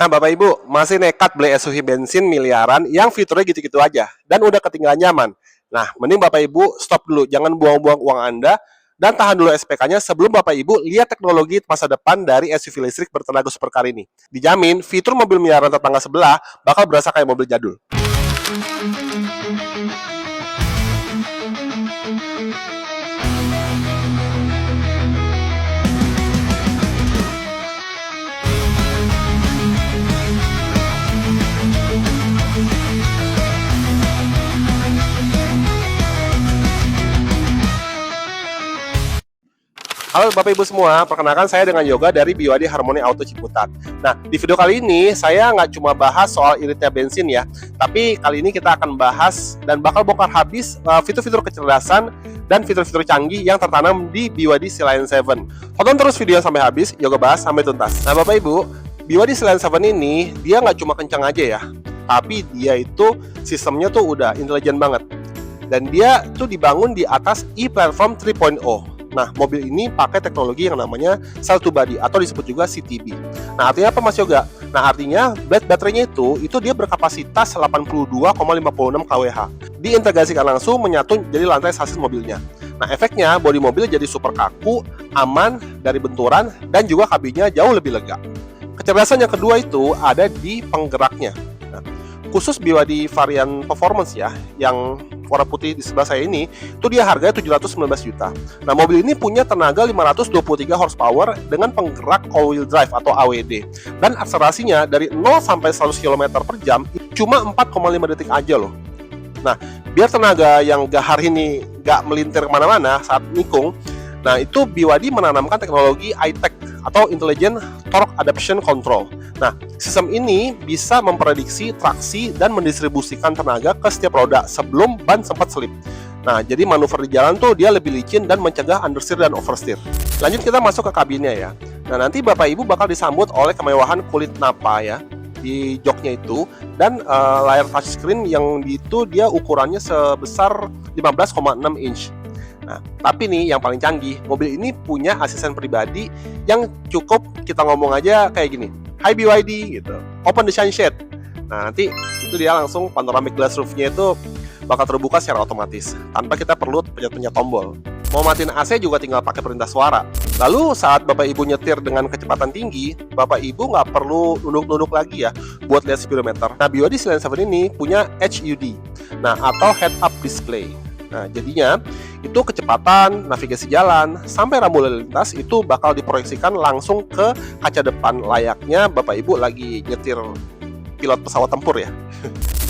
Nah, Bapak Ibu, masih nekat beli SUV bensin miliaran yang fiturnya gitu-gitu aja dan udah ketinggalan nyaman. Nah, mending Bapak Ibu stop dulu, jangan buang-buang uang Anda dan tahan dulu SPK-nya sebelum Bapak Ibu lihat teknologi masa depan dari SUV listrik bertenaga supercar ini. Dijamin, fitur mobil miliaran tetangga sebelah bakal berasa kayak mobil jadul. Halo Bapak Ibu semua, perkenalkan saya dengan Yoga dari BYD Harmony Auto Ciputat. Nah, di video kali ini saya nggak cuma bahas soal iritnya bensin ya, tapi kali ini kita akan bahas dan bakal bongkar habis fitur-fitur kecerdasan dan fitur-fitur canggih yang tertanam di BYD Sea-Lion 7. Tonton terus video sampai habis, Yoga bahas sampai tuntas. Nah Bapak Ibu, BYD Sea-Lion 7 ini dia nggak cuma kencang aja ya, tapi dia itu sistemnya tuh udah intelijen banget. Dan dia tuh dibangun di atas e-platform 3.0. Nah, mobil ini pakai teknologi yang namanya cell to body atau disebut juga CTB. Nah, artinya apa Mas Yoga? Nah, artinya baterainya itu dia berkapasitas 82,56 kWh. Diintegrasikan langsung menyatu jadi lantai sasis mobilnya. Nah, efeknya bodi mobil jadi super kaku, aman dari benturan, dan juga kabinnya jauh lebih lega. Kecerdasan yang kedua itu ada di penggeraknya. Nah, khusus BYD varian performance ya, yang warna putih di sebelah saya ini, itu dia harganya 719 juta. Nah, mobil ini punya tenaga 523 horsepower dengan penggerak all-wheel drive atau AWD. Dan akselerasinya dari 0 sampai 100 km per jam cuma 4,5 detik aja loh. Nah, biar tenaga yang gahar ini gak melintir kemana-mana saat nikung, nah itu BYD menanamkan teknologi iTech atau Intelligent Torque Adaptation Control. Nah, sistem ini bisa memprediksi traksi dan mendistribusikan tenaga ke setiap roda sebelum ban sempat selip. Nah, jadi manuver di jalan tuh dia lebih licin dan mencegah understeer dan oversteer. Lanjut kita masuk ke kabinnya ya. Nah, nanti Bapak Ibu bakal disambut oleh kemewahan kulit napa ya di joknya itu, dan layar touchscreen yang itu dia ukurannya sebesar 15,6 inch. Nah, tapi nih yang paling canggih, mobil ini punya asisten pribadi yang cukup kita ngomong aja kayak gini, "Hi BYD," gitu, "Open the sunshade." Nah, nanti itu dia langsung panoramic glass roof-nya itu bakal terbuka secara otomatis tanpa kita perlu pencet-pencet tombol. Mau matiin AC juga tinggal pakai perintah suara. Lalu saat Bapak Ibu nyetir dengan kecepatan tinggi, Bapak Ibu nggak perlu nunduk-nunduk lagi ya buat lihat speedometer. Nah, BYD Sea-Lion 7 ini punya HUD, nah atau head up display. Nah, jadinya itu kecepatan, navigasi jalan, sampai rambu lalu lintas itu bakal diproyeksikan langsung ke kaca depan layaknya Bapak Ibu lagi nyetir pilot pesawat tempur ya.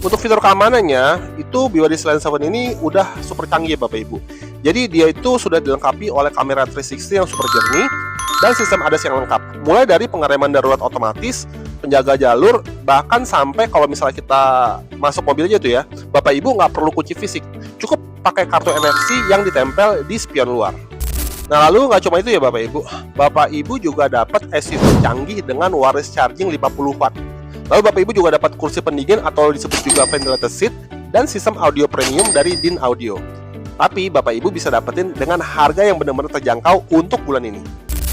Untuk fitur keamanannya, itu BYD Sea-Lion 7 ini udah super canggih Bapak Ibu. Jadi dia itu sudah dilengkapi oleh kamera 360 yang super jernih dan sistem ADAS yang lengkap. Mulai dari pengereman darurat otomatis, penjaga jalur, bahkan sampai kalau misalnya kita masuk mobilnya itu ya, Bapak Ibu nggak perlu kunci fisik, cukup pakai kartu NFC yang ditempel di spion luar. Nah, lalu nggak cuma itu ya Bapak Ibu juga dapat SUV canggih dengan wireless charging 50 watt. Lalu Bapak Ibu juga dapat kursi pendingin atau disebut juga ventilated seat dan sistem audio premium dari DIN Audio. Tapi Bapak Ibu bisa dapetin dengan harga yang benar-benar terjangkau untuk bulan ini.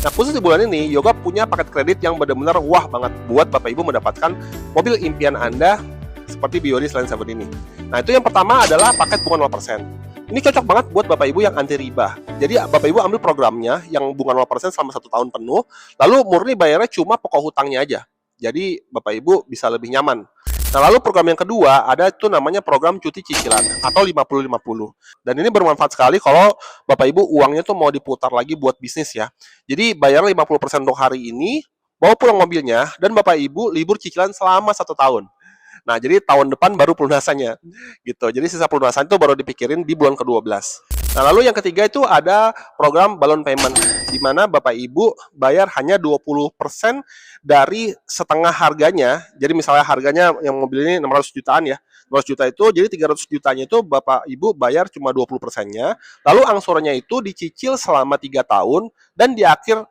Nah, khusus di bulan ini, Yoga punya paket kredit yang benar-benar wah banget buat Bapak Ibu mendapatkan mobil impian Anda seperti BYD Sea-Lion 7 ini. Nah, itu yang pertama adalah paket bunga 0%. Ini cocok banget buat Bapak Ibu yang anti riba. Jadi Bapak Ibu ambil programnya yang bunga 0% selama 1 tahun penuh, lalu murni bayarnya cuma pokok hutangnya aja. Jadi Bapak Ibu bisa lebih nyaman. Nah, lalu program yang kedua ada itu namanya program cuti cicilan atau 50-50. Dan ini bermanfaat sekali kalau Bapak Ibu uangnya tuh mau diputar lagi buat bisnis ya. Jadi bayar 50% untuk hari ini, bawa pulang mobilnya, dan Bapak Ibu libur cicilan selama 1 tahun. Nah, jadi tahun depan baru pelunasannya gitu. Jadi sisa pelunasan itu baru dipikirin di bulan ke-12. Nah, lalu yang ketiga itu ada program balloon payment, di mana Bapak Ibu bayar hanya 20% dari setengah harganya. Jadi misalnya harganya yang mobil ini 600 jutaan ya, 200 juta itu, jadi 300 jutanya itu Bapak Ibu bayar cuma 20%-nya, lalu angsurannya itu dicicil selama 3 tahun, dan di akhir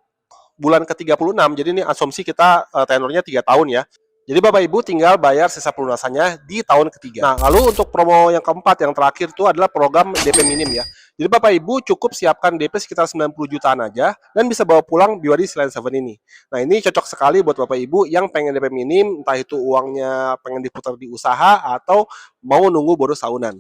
bulan ke-36, jadi ini asumsi kita tenornya 3 tahun ya. Jadi Bapak Ibu tinggal bayar sisa pelunasannya di tahun ketiga. Nah, lalu untuk promo yang keempat, yang terakhir itu adalah program DP minim ya. Jadi Bapak Ibu cukup siapkan DP sekitar 90 jutaan aja dan bisa bawa pulang BYD Slant 7 ini. Nah, ini cocok sekali buat Bapak Ibu yang pengen DP minim, entah itu uangnya pengen diputar di usaha atau mau nunggu boros tahunan.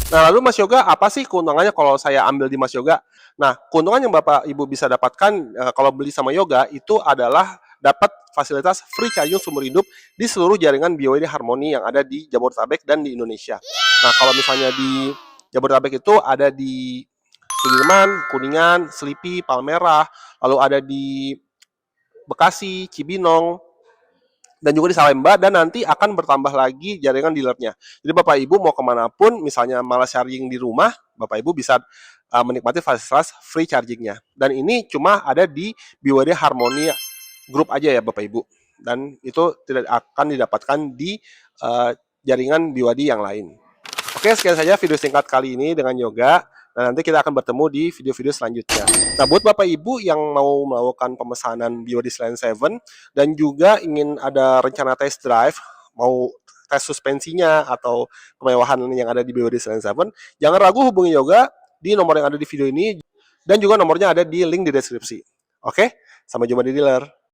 Nah, lalu Mas Yoga, apa sih keuntungannya kalau saya ambil di Mas Yoga? Nah, keuntungan yang Bapak Ibu bisa dapatkan kalau beli sama Yoga itu adalah dapat fasilitas free charging seumur hidup di seluruh jaringan BYD Harmony yang ada di Jabodetabek dan di Indonesia. Nah, kalau misalnya di Jabodetabek itu ada di Sudirman, Kuningan, Selipi, Palmerah, lalu ada di Bekasi, Cibinong, dan juga di Salemba, dan nanti akan bertambah lagi jaringan dealernya. Jadi Bapak Ibu mau kemanapun, misalnya malas charging di rumah, Bapak Ibu bisa menikmati fasilitas free chargingnya. Dan ini cuma ada di BYD Harmony Group aja ya Bapak Ibu. Dan itu tidak akan didapatkan di jaringan BYD yang lain. Oke, sekian saja video singkat kali ini dengan Yoga. Nah, nanti kita akan bertemu di video-video selanjutnya. Nah, buat Bapak Ibu yang mau melakukan pemesanan BYD Slant 7 dan juga ingin ada rencana test drive, mau tes suspensinya atau kemewahan yang ada di BYD Slant 7, jangan ragu hubungi Yoga di nomor yang ada di video ini dan juga nomornya ada di link di deskripsi. Oke, sampai jumpa di dealer.